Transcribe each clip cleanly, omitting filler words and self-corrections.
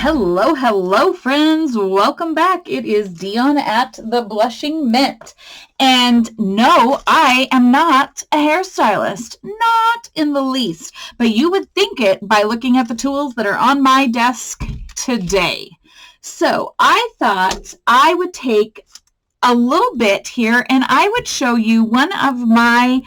Hello, hello, friends. Welcome back. It is Dion at the Blushing Mint. And no, I am not a hairstylist. Not in the least. But you would think it by looking at the tools that are on my desk today. So I thought I would take a little bit here and I would show you one of my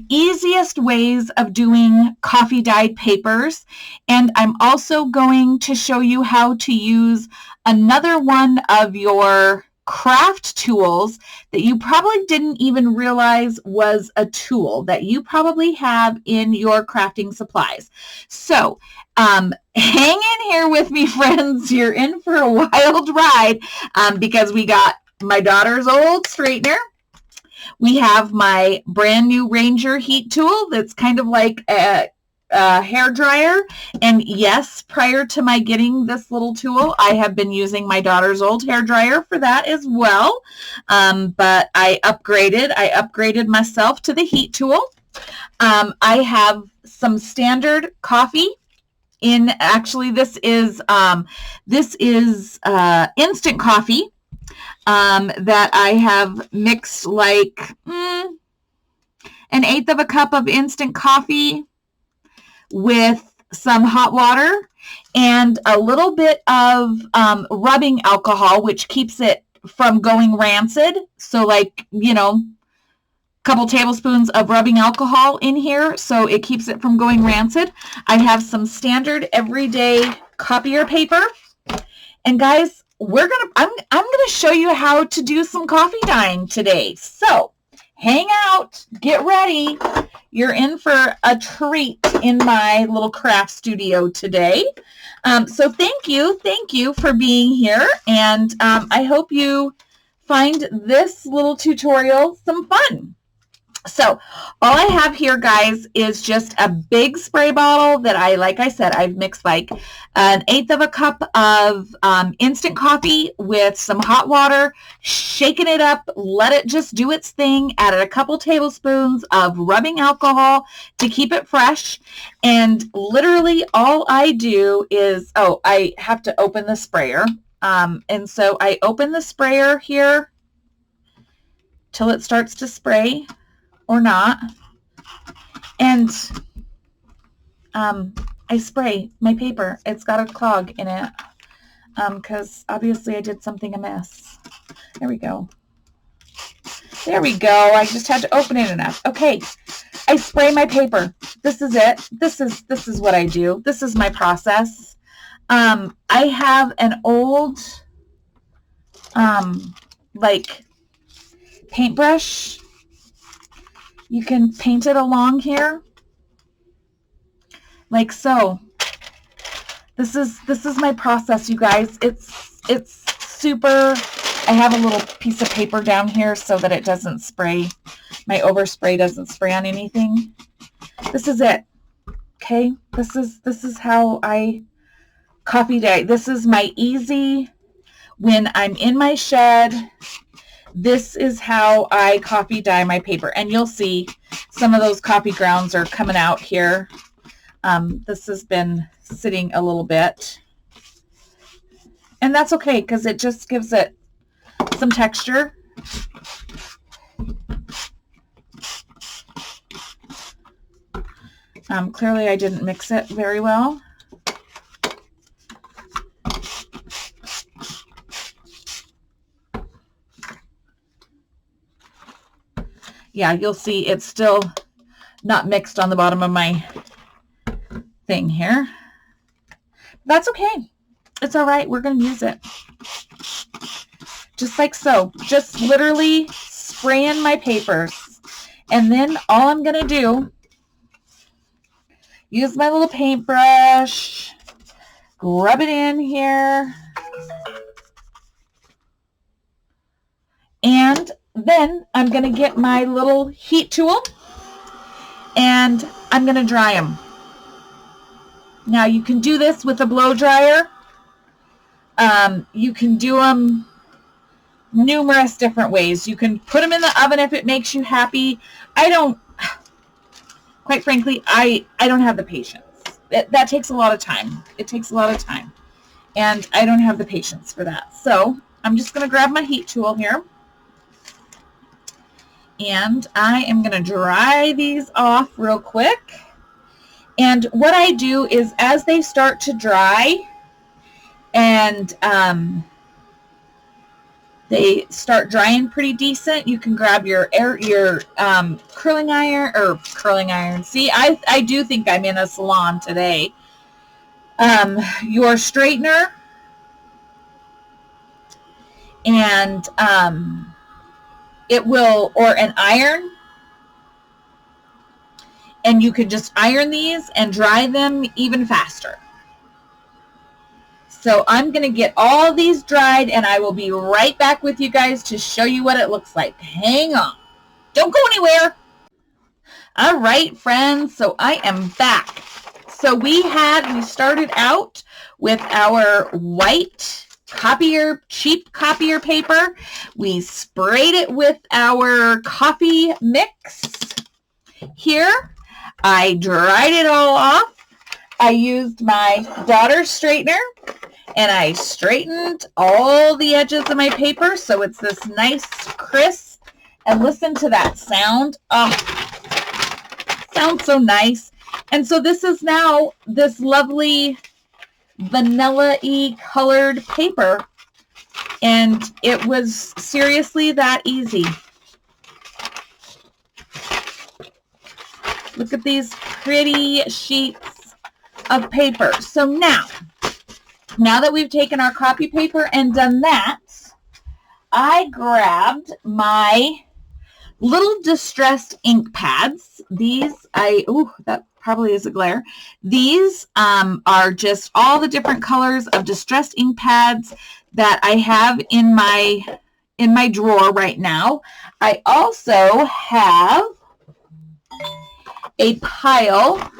easiest ways of doing coffee dyed papers. And I'm also going to show you how to use another one of your craft tools that you probably didn't even realize was a tool that you probably have in your crafting supplies. So hang in here with me, friends. You're in for a wild ride because we got my daughter's old straightener. We have my brand new Ranger heat tool that's kind of like a hair dryer. And yes, prior to my getting this little tool, I have been using my daughter's old hair dryer for that as well. But I upgraded myself to the heat tool. I have some standard coffee. Actually, this is instant coffee. That I have mixed like 1/8 of a cup of instant coffee with some hot water and a little bit of rubbing alcohol, which keeps it from going rancid. So like, a couple tablespoons of rubbing alcohol in here so it keeps it from going rancid. I have some standard everyday copier paper. And guys, I'm gonna show you how to do some coffee dyeing today. So hang out, get ready. You're in for a treat in my little craft studio today. So thank you for being here, and I hope you find this little tutorial some fun. So all I have here, guys, is just a big spray bottle that like I said, I've mixed like 1/8 of a cup of instant coffee with some hot water, shaken it up, let it just do its thing, added a couple tablespoons of rubbing alcohol to keep it fresh. And literally all I do is, I have to open the sprayer. And so I open the sprayer here till it starts to spray. Or not, and I spray my paper. It's got a clog in it because obviously I did something amiss. There we go. I just had to open it enough. Okay, I spray my paper. This is it. This is what I do. This is my process. I have an old like paintbrush. You can paint it along here, like so. This is my process, you guys. It's super. I have a little piece of paper down here so that it doesn't spray. My overspray doesn't spray on anything. This is it. Okay, this is how I coffee dye. This is my easy when I'm in my shed. This is how I coffee dye my paper. And you'll see some of those coffee grounds are coming out here. This has been sitting a little bit. And that's okay because it just gives it some texture. Clearly I didn't mix it very well. Yeah, you'll see it's still not mixed on the bottom of my thing here. That's okay. It's all right. We're going to use it. Just like so. Just literally spraying my papers. And then all I'm going to do, use my little paintbrush, rub it in here, and then I'm going to get my little heat tool and I'm going to dry them. Now you can do this with a blow dryer. You can do them numerous different ways. You can put them in the oven if it makes you happy. Quite frankly, I don't have the patience. That takes a lot of time. It takes a lot of time. and I don't have the patience for that. So I'm just going to grab my heat tool here, and I am going to dry these off real quick. And what I do is, as they start to dry and they start drying pretty decent, you can grab your curling iron. See, I do think I'm in a salon today. Your straightener, and or an iron, and you could just iron these and dry them even faster. So I'm going to get all these dried, and I will be right back with you guys to show you what it looks like. Hang on. Don't go anywhere. All right, friends. So I am back. So we started out with our white cheap copier paper. We sprayed it with our coffee mix. Here, I dried it all off. I used my daughter's straightener, and I straightened all the edges of my paper so it's this nice crisp. And listen to that sound. Oh, sounds so nice. And so this is now this lovely vanilla-y colored paper, and it was seriously that easy. Look at these pretty sheets of paper. So now that we've taken our copy paper and done that, I grabbed my little distressed ink pads. These, that probably is a glare. These are just all the different colors of distressed ink pads that I have in my drawer right now. I also have a pile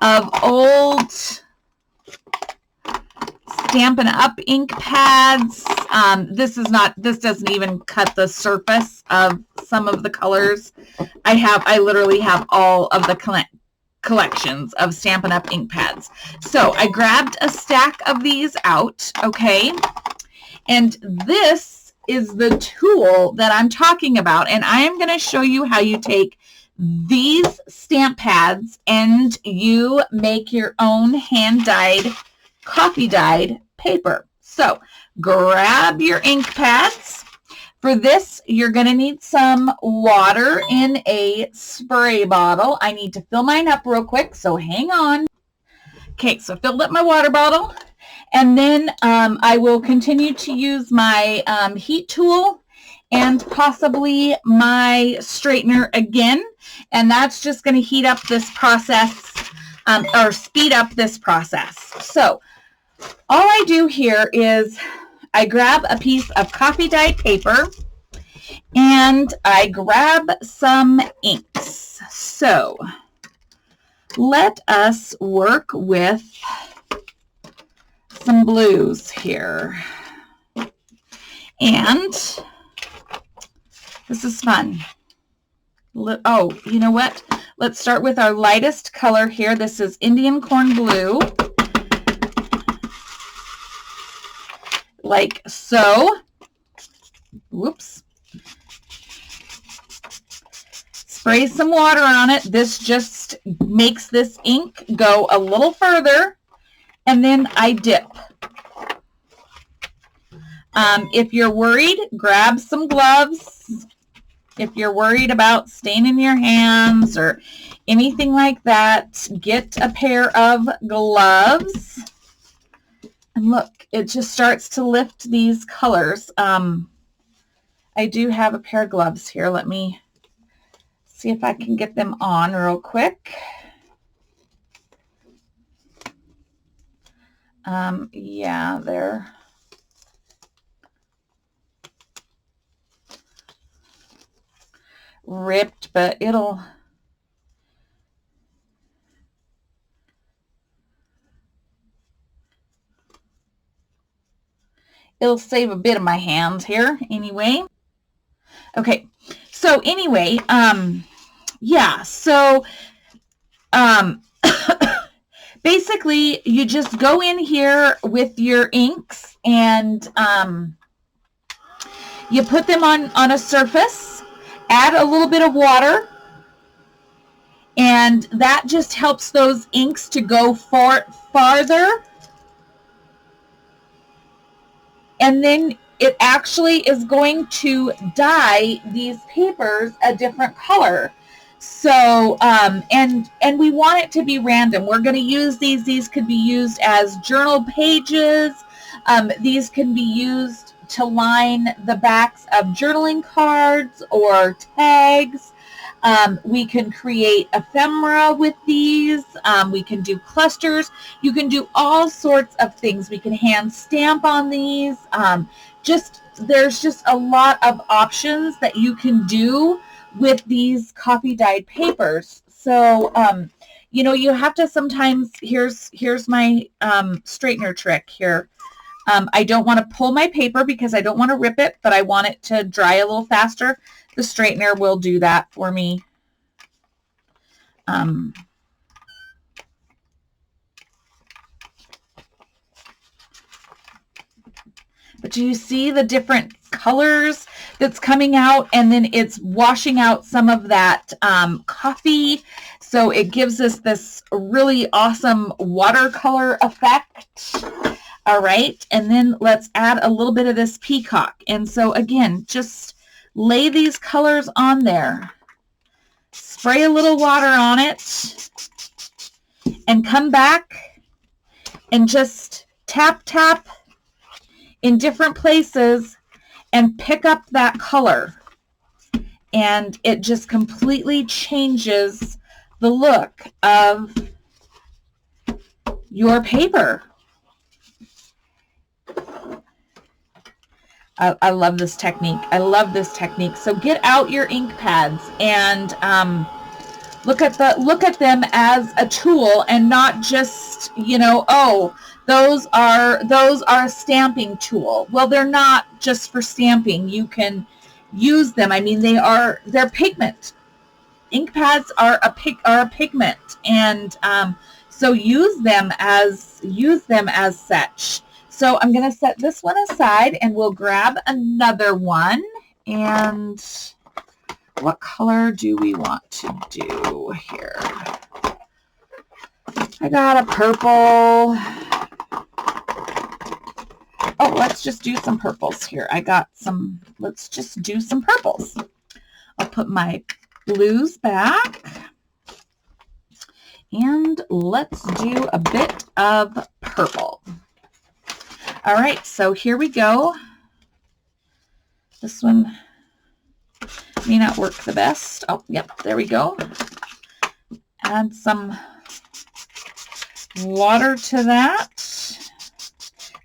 of old Stampin' Up! Ink pads. This doesn't even cut the surface of some of the colors. I literally have all of the collections of Stampin' Up! Ink pads. So I grabbed a stack of these out, okay? And this is the tool that I'm talking about, and I am going to show you how you take these stamp pads and you make your own hand-dyed, coffee-dyed paper. So grab your ink pads. For this, you're going to need some water in a spray bottle. I need to fill mine up real quick, so hang on. Okay, so I filled up my water bottle, and then I will continue to use my heat tool and possibly my straightener again, and that's just going to heat up this process or speed up this process. So all I do here is I grab a piece of coffee dyed paper and I grab some inks. So let us work with some blues here. And this is fun. Oh, you know what? Let's start with our lightest color here. This is Indian Corn Blue. Like so. Whoops. Spray some water on it. This just makes this ink go a little further. And then I dip. If you're worried, grab some gloves. If you're worried about staining your hands or anything like that, get a pair of gloves. And look, it just starts to lift these colors. I do have a pair of gloves here. Let me see if I can get them on real quick. Yeah, they're ripped, but it'll save a bit of my hands here anyway. Okay, so anyway, yeah, so basically you just go in here with your inks and you put them on a surface, add a little bit of water, and that just helps those inks to go farther. And then it actually is going to dye these papers a different color. So, and we want it to be random. We're going to use these. These could be used as journal pages. These can be used to line the backs of journaling cards or tags. We can create ephemera with these. We can do clusters. You can do all sorts of things. We can hand stamp on these. There's just a lot of options that you can do with these coffee dyed papers. So, you know, you have to sometimes, here's my straightener trick here. I don't want to pull my paper because I don't want to rip it, but I want it to dry a little faster. The straightener will do that for me. But do you see the different colors that's coming out, and then it's washing out some of that coffee, so it gives us this really awesome watercolor effect. All right, and then let's add a little bit of this peacock. And so again, just lay these colors on there, spray a little water on it, and come back and just tap in different places and pick up that color. And it just completely changes the look of your paper. I love this technique. I love this technique. So get out your ink pads and look at them as a tool and not just, you know, oh, those are a stamping tool. Well, they're not just for stamping. You can use them. I mean, they're pigment. Ink pads are a pigment, and so use them as such. So I'm going to set this one aside, and we'll grab another one. And what color do we want to do here? I got a purple. Oh, let's just do some purples here. Let's just do some purples. I'll put my blues back. And let's do a bit of purple. All right, so here we go. This one may not work the best. Oh, yep, there we go. Add some water to that.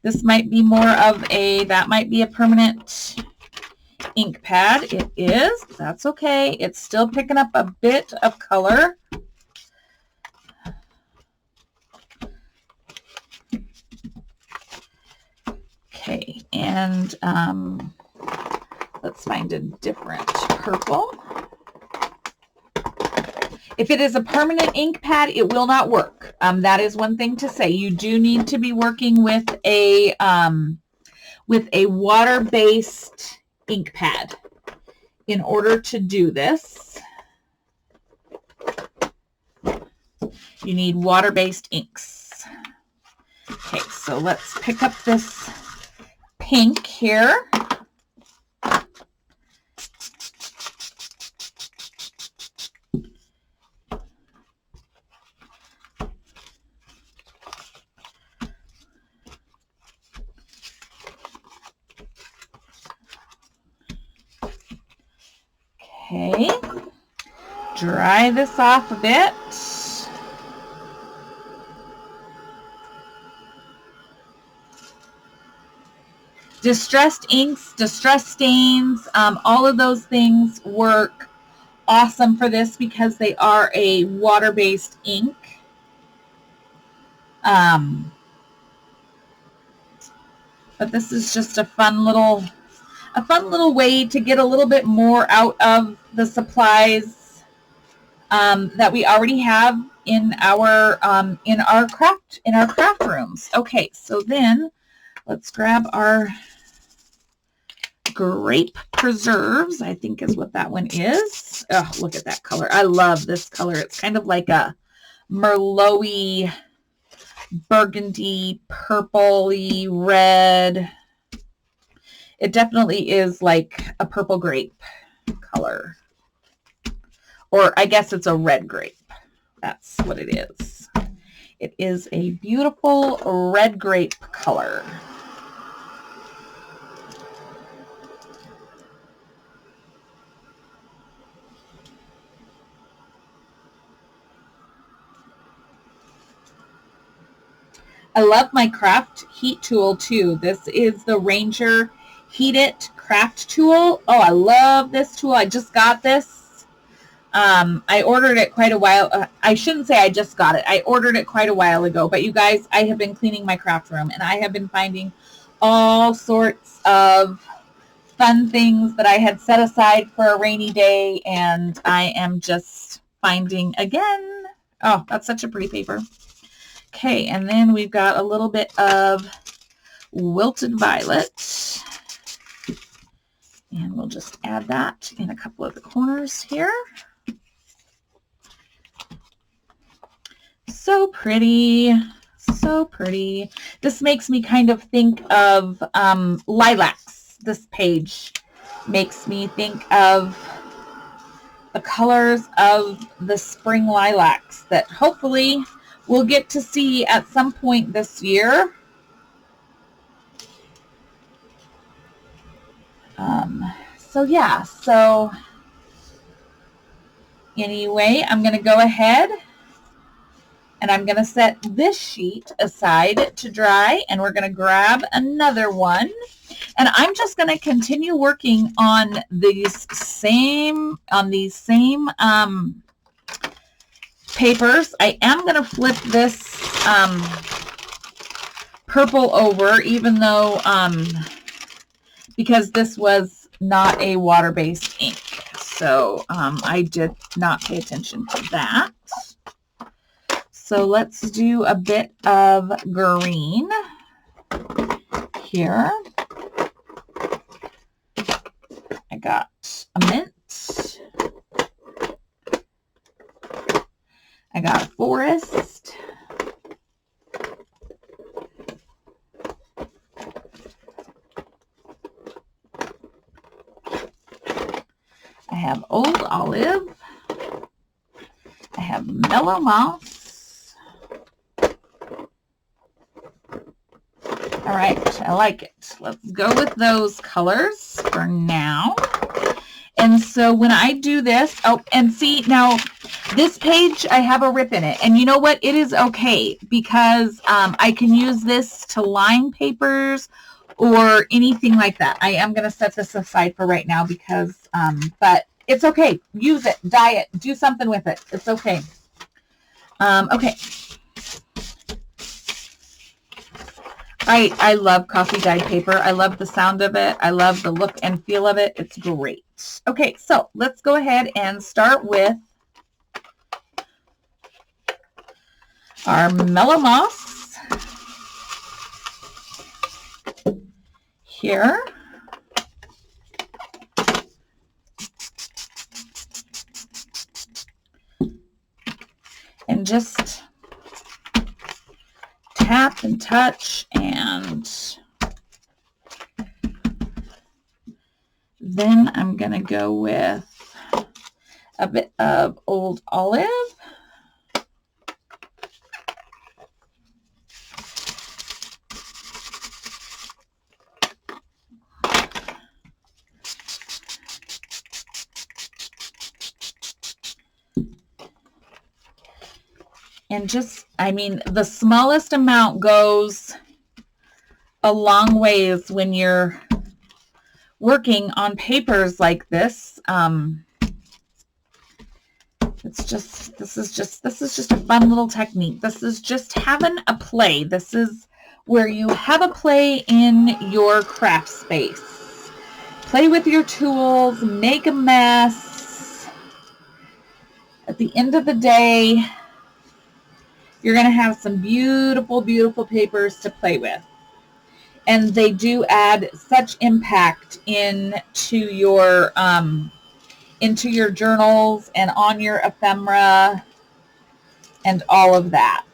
This might be more of that might be a permanent ink pad. It is. That's okay. It's still picking up a bit of color. Okay, and let's find a different purple. If it is a permanent ink pad, it will not work. That is one thing to say. You do need to be working with a water-based ink pad in order to do this. You need water-based inks. Okay, so let's pick up this pink here. Okay, dry this off a bit. Distressed inks, distressed stains, all of those things work awesome for this because they are a water-based ink. But this is just a fun little way to get a little bit more out of the supplies that we already have in our craft rooms. Okay, so then let's grab our grape preserves, I think is what that one is. Oh, look at that color. I love this color. It's kind of like a Merlot-y, burgundy, purpley, red. It definitely is like a purple grape color. Or I guess it's a red grape. That's what it is. It is a beautiful red grape color. I love my craft heat tool too. This is the Ranger Heat It craft tool. Oh, I love this tool. I just got this. I ordered it quite a while. I shouldn't say I just got it. I ordered it quite a while ago. But you guys, I have been cleaning my craft room and I have been finding all sorts of fun things that I had set aside for a rainy day. And I am just finding again. Oh, that's such a pretty paper. Okay, and then we've got a little bit of wilted violet. And we'll just add that in a couple of the corners here. So pretty, so pretty. This makes me kind of think of lilacs. This page makes me think of the colors of the spring lilacs that hopefully we'll get to see at some point this year. So yeah, so anyway, I'm going to go ahead and I'm going to set this sheet aside to dry, and we're going to grab another one. And I'm just going to continue working on these same papers. I am going to flip this purple over, even though because this was not a water-based ink. So I did not pay attention to that. So let's do a bit of green here. I got a mint. I got a forest. I have old olive. I have mellow moss. All right, I like it. Let's go with those colors for now. And so when I do this, oh, and see now, this page, I have a rip in it. And you know what? It is okay because I can use this to line papers or anything like that. I am going to set this aside for right now because, but it's okay. Use it, dye it, do something with it. It's okay. Okay. I love coffee dyed paper. I love the sound of it. I love the look and feel of it. It's great. Okay, so let's go ahead and start with our mellow moss here. And just tap and touch, and then I'm going to go with a bit of old olive. And just, I mean, the smallest amount goes a long ways when you're working on papers like this. This is just a fun little technique. This is just having a play. This is where you have a play in your craft space. Play with your tools, make a mess. At the end of the day, you're going to have some beautiful, beautiful papers to play with. And they do add such impact into your journals and on your ephemera and all of that.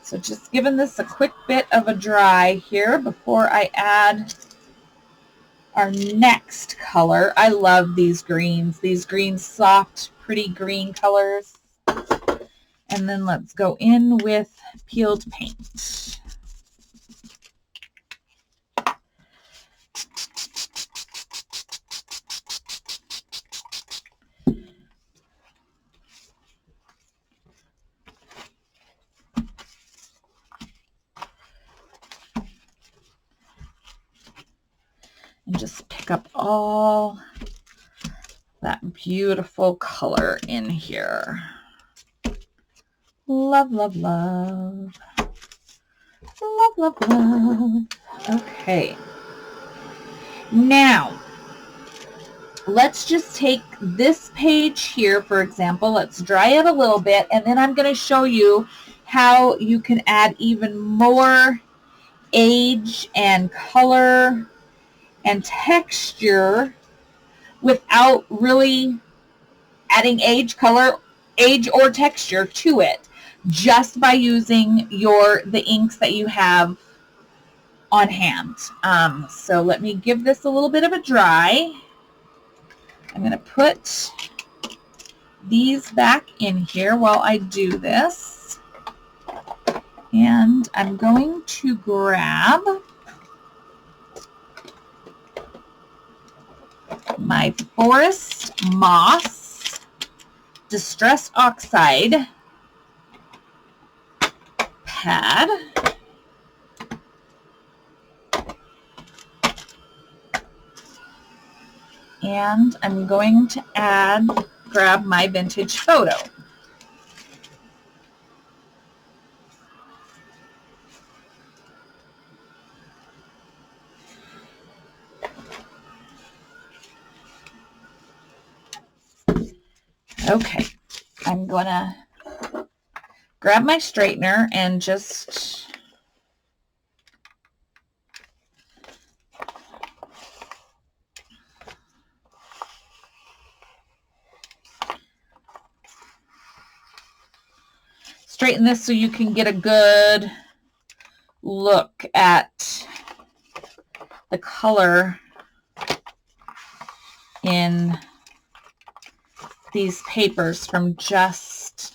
So just giving this a quick bit of a dry here before I add our next color. I love these greens, soft, pretty green colors. And then let's go in with peeled paint. And just pick up all that beautiful color in here. Love, love, love. Love, love, love. Okay. Now, let's just take this page here, for example. Let's dry it a little bit, and then I'm going to show you how you can add even more age and color and texture without really adding age, color, age or texture to it, just by using the inks that you have on hand. So let me give this a little bit of a dry. I'm going to put these back in here while I do this. And I'm going to grab my Forest Moss Distressed Oxide pad. And I'm going to grab my Vintage Photo. Okay, I'm going to grab my straightener and just straighten this so you can get a good look at the color in these papers from just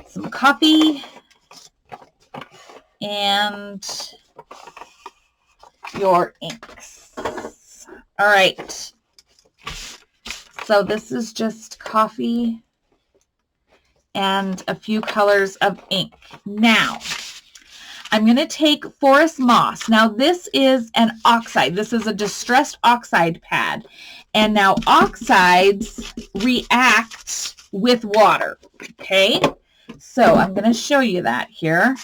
some coffee and your inks. All right. So this is just coffee and a few colors of ink. Now, I'm going to take Forest Moss. Now, this is an oxide. This is a distressed oxide pad. And now oxides react with water, okay? So I'm going to show you that here.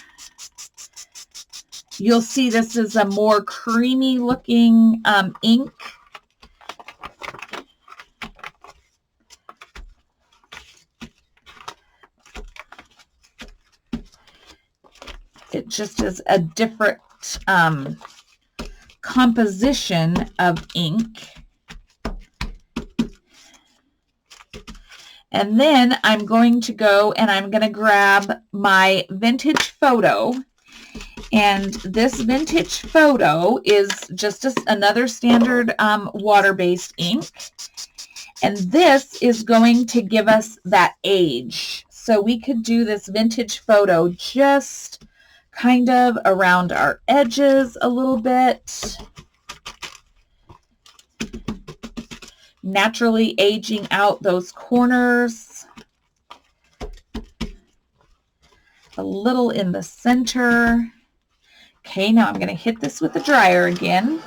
You'll see this is a more creamy looking ink. It just is a different composition of ink. And then I'm going to go and I'm going to grab my Vintage Photo. And this Vintage Photo is just another standard water-based ink. And this is going to give us that age. So we could do this Vintage Photo just kind of around our edges a little bit. Naturally aging out those corners. A little in the center. Okay, now I'm going to hit this with the dryer again.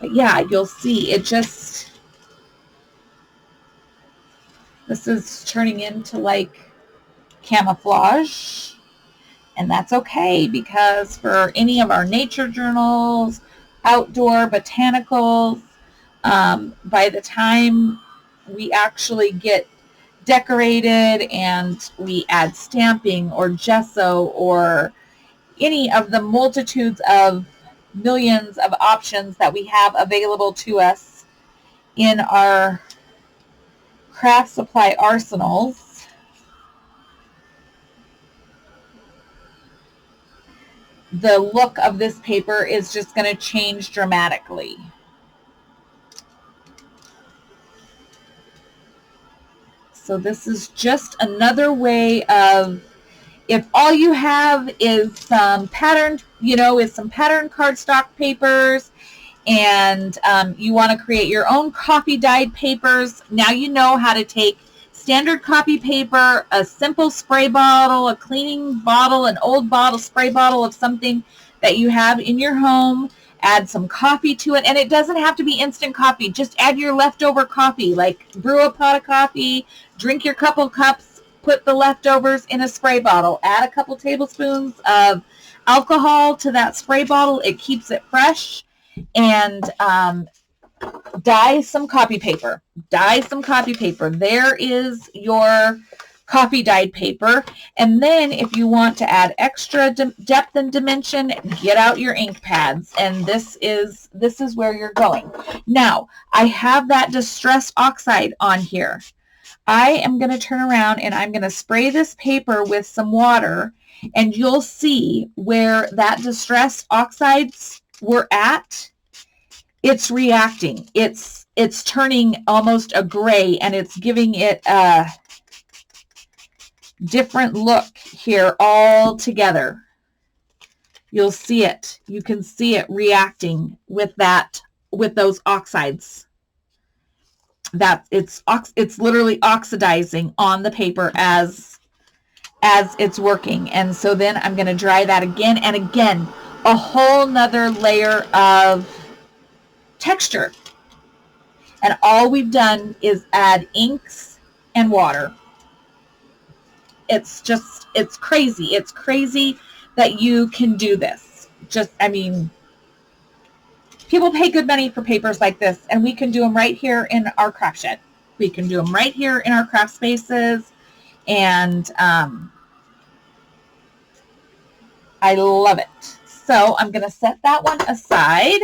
But yeah, you'll see it just, this is turning into like camouflage. And that's okay, because for any of our nature journals, outdoor botanicals, by the time we actually get decorated and we add stamping or gesso or any of the multitudes of millions of options that we have available to us in our craft supply arsenals, the look of this paper is just going to change dramatically. So this is just another way of, if all you have is some patterned, some patterned cardstock papers, and you want to create your own coffee dyed papers, now you know how to take standard copy paper, a simple spray bottle, a cleaning bottle, an old bottle, spray bottle of something that you have in your home, add some coffee to it, and it doesn't have to be instant coffee. Just add your leftover coffee, like brew a pot of coffee, drink your couple cups, put the leftovers in a spray bottle, add a couple tablespoons of alcohol to that spray bottle. It keeps it fresh. And dye some copy paper. Dye some copy paper. There is your coffee dyed paper. And then if you want to add extra depth and dimension, get out your ink pads. And this is where you're going. Now, I have that distress oxide on here. I am going to turn around and I'm going to spray this paper with some water, and you'll see where that distressed oxides were at. It's reacting. It's turning almost a gray, and it's giving it a different look here all together. You'll see it. You can see it reacting with those oxides. That it's literally oxidizing on the paper as it's working. And so then I'm going to dry that again and again, a whole nother layer of texture. And all we've done is add inks and water. It's crazy. It's crazy that you can do this. People pay good money for papers like this, and we can do them right here in our craft shed. We can do them right here in our craft spaces, and I love it. So I'm going to set that one aside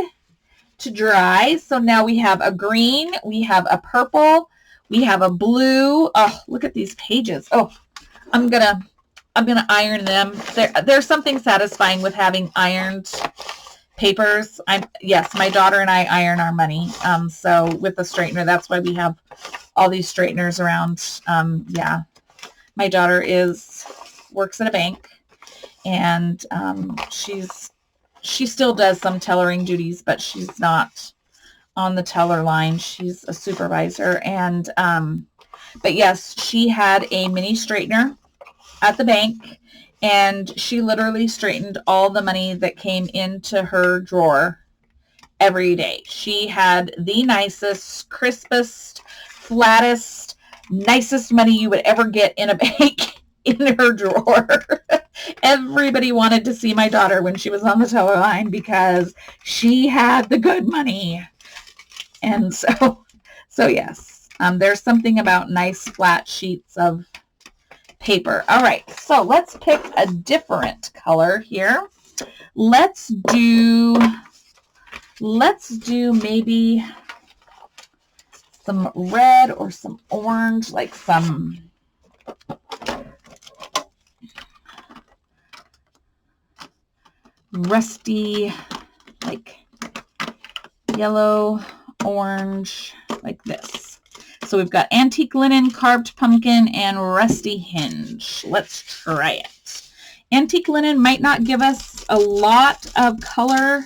to dry. So now we have a green, we have a purple, we have a blue. Oh, look at these pages. Oh, I'm gonna iron them. There's something satisfying with having ironed papers. Yes, my daughter and I iron our money. So with the straightener, that's why we have all these straighteners around. Yeah, my daughter works at a bank, and she still does some tellering duties, but she's not on the teller line. She's a supervisor, and but yes, she had a mini straightener at the bank, and she literally straightened all the money that came into her drawer every day. She had the nicest, crispest, flattest, nicest money you would ever get in a bank in her drawer. Everybody wanted to see my daughter when she was on the teller line because she had the good money. And so yes, there's something about nice flat sheets of paper. All right, so let's pick a different color here. Let's do maybe some red or some orange, like some rusty, like yellow, orange, like this. So we've got antique linen, carved pumpkin, and rusty hinge. Let's try it. Antique linen might not give us a lot of color.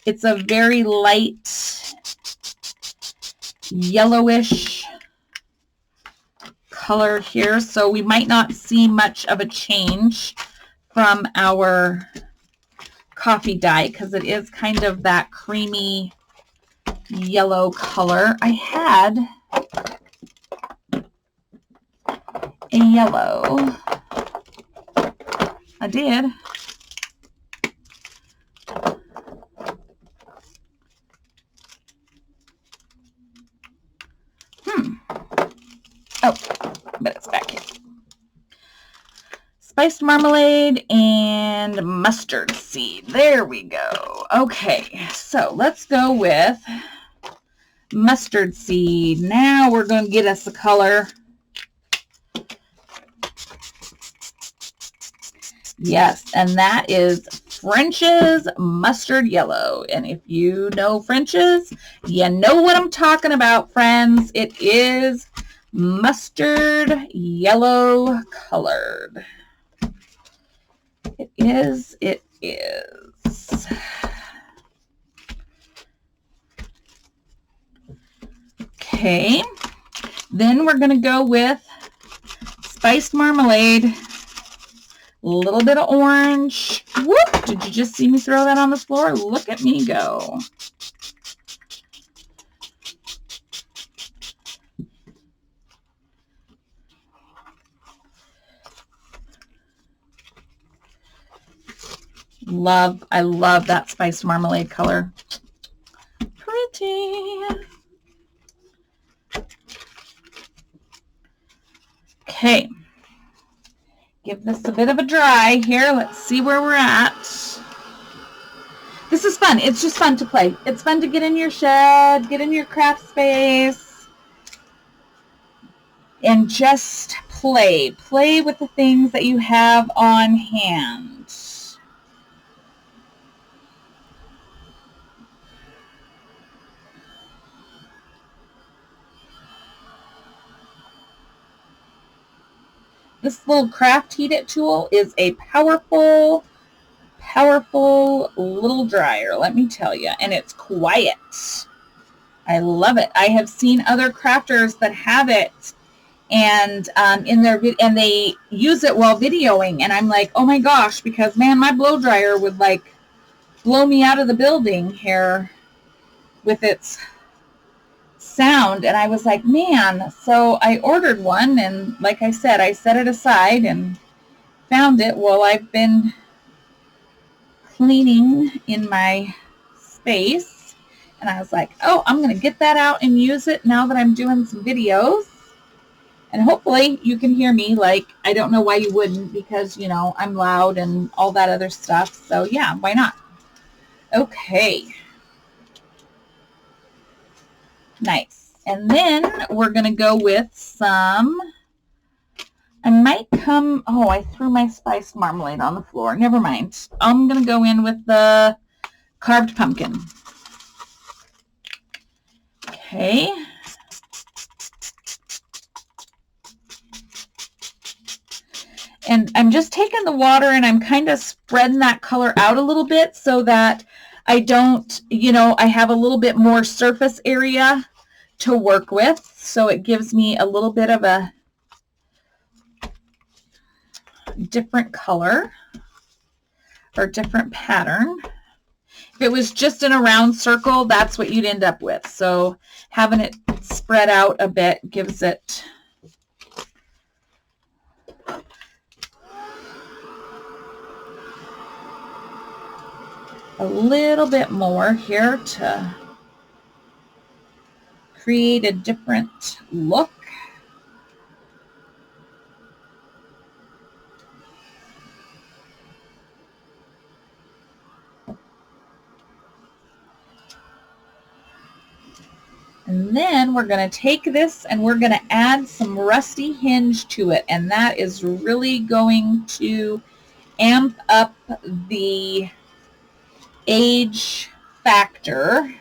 It's a very light yellowish color here, so we might not see much of a change from our coffee dye because it is kind of that creamy yellow color. I had a yellow. I did. Oh, but it's back here. Spiced marmalade and mustard seed. There we go. Okay, so let's go with mustard seed. Now we're going to get us a color. Yes, and that is French's mustard yellow. And if you know French's, you know what I'm talking about, friends. It is mustard yellow colored. It is. Okay, then we're going to go with spiced marmalade, a little bit of orange. Whoop! Did you just see me throw that on the floor? Look at me go. I love that spiced marmalade color. Pretty. Okay. Give this a bit of a dry here. Let's see where we're at. This is fun. It's just fun to play. It's fun to get in your shed, get in your craft space, and just play. Play with the things that you have on hand. This little craft heat it tool is a powerful little dryer, let me tell you, and it's quiet. I love it. I have seen other crafters that have it, and and they use it while videoing, and I'm like, oh my gosh, because man, my blow dryer would like blow me out of the building here with its sound. And I was like, man, so I ordered one, and like I said, I set it aside and found it while I've been cleaning in my space, and I was like, oh, I'm going to get that out and use it now that I'm doing some videos, and hopefully you can hear me. Like, I don't know why you wouldn't, because, you know, I'm loud and all that other stuff, so yeah, why not? Okay. Nice. And then we're going to go with some, I might come, oh, I threw my spiced marmalade on the floor. Never mind. I'm going to go in with the carved pumpkin. Okay. And I'm just taking the water and I'm kind of spreading that color out a little bit so that I don't, you know, I have a little bit more surface area to work with. So it gives me a little bit of a different color or different pattern. If it was just in a round circle, that's what you'd end up with. So having it spread out a bit gives it a little bit more here to create a different look. And then we're going to take this and we're going to add some rusty hinge to it. And that is really going to amp up the age factor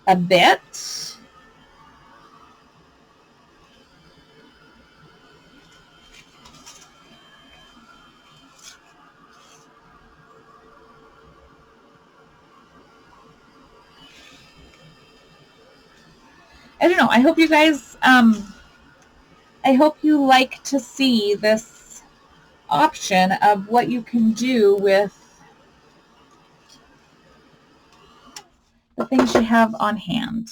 a bit. I don't know. I hope you guys, I hope you like to see this option of what you can do with the things you have on hand.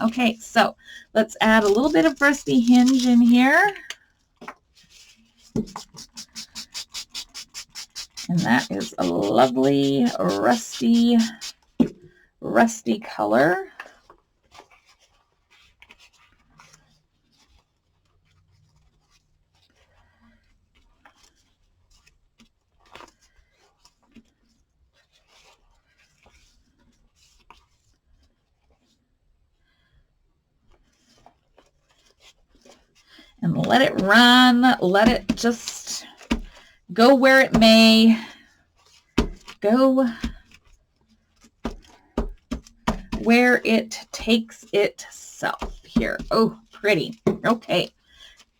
Okay, so let's add a little bit of rusty hinge in here. And that is a lovely rusty color. and let it run. Let it just go where it may. Go where it takes itself here. Oh, pretty. Okay.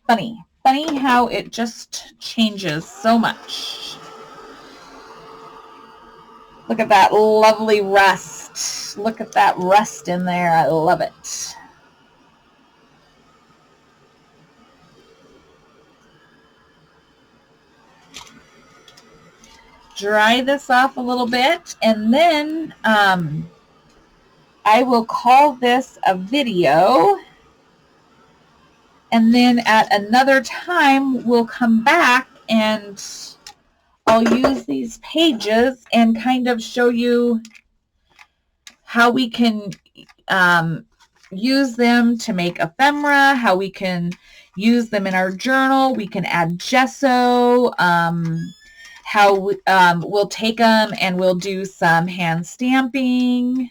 Funny how it just changes so much. Look at that lovely rust. Look at that rust in there. I love it. Dry this off a little bit, and then I will call this a video, and then at another time we'll come back and I'll use these pages and kind of show you how we can use them to make ephemera, how we can use them in our journal. We can add gesso, how we'll take them and we'll do some hand stamping.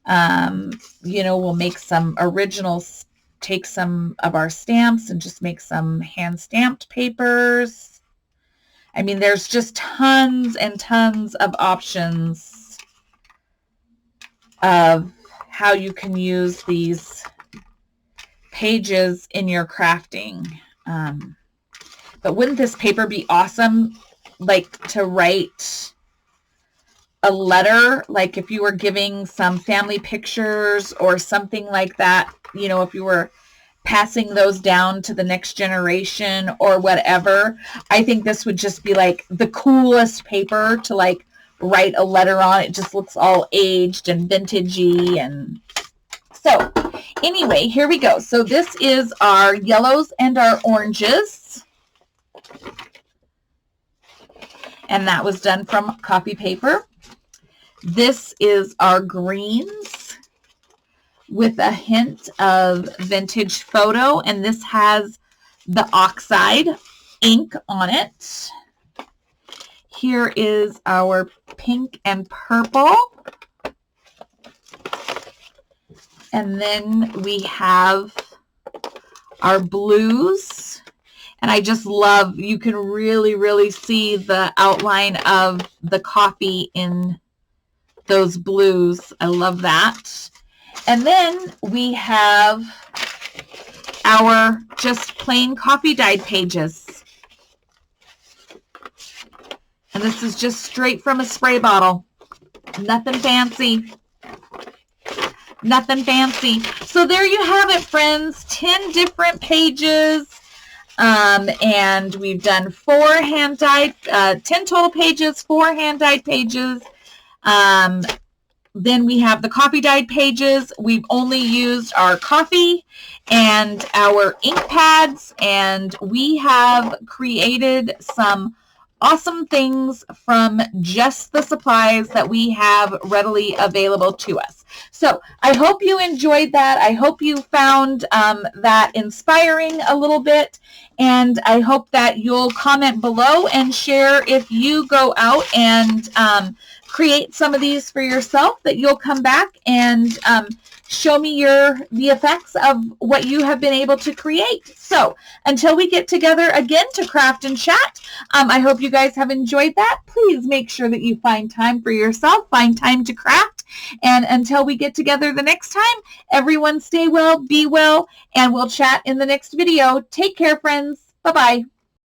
You know, we'll make some originals, take some of our stamps and just make some hand stamped papers. I mean, there's just tons and tons of options of how you can use these pages in your crafting. But wouldn't this paper be awesome, like to write a letter, like if you were giving some family pictures or something like that, you know, if you were passing those down to the next generation or whatever. I think this would just be like the coolest paper to like write a letter on. It just looks all aged and vintagey. And so anyway, here we go. So this is our yellows and our oranges. And that was done from copy paper. This is our greens with a hint of vintage photo, and this has the oxide ink on it. Here is our pink and purple. And then we have our blues. And I just love, you can really see the outline of the coffee in those blues. I love that. And then we have our just plain coffee dyed pages. And this is just straight from a spray bottle. Nothing fancy. Nothing fancy. So there you have it, friends. 10 different pages. And we've done 4 hand dyed, 10 total pages, 4 hand dyed pages. Then we have the coffee dyed pages. We've only used our coffee and our ink pads, and we have created some awesome things from just the supplies that we have readily available to us. So I hope you enjoyed that. I hope you found that inspiring a little bit, and I hope that you'll comment below and share if you go out and create some of these for yourself, that you'll come back and show me the effects of what you have been able to create. So until we get together again to craft and chat, I hope you guys have enjoyed that. Please make sure that you find time for yourself, find time to craft. And until we get together the next time, everyone stay well, be well, and we'll chat in the next video. Take care, friends. Bye-bye.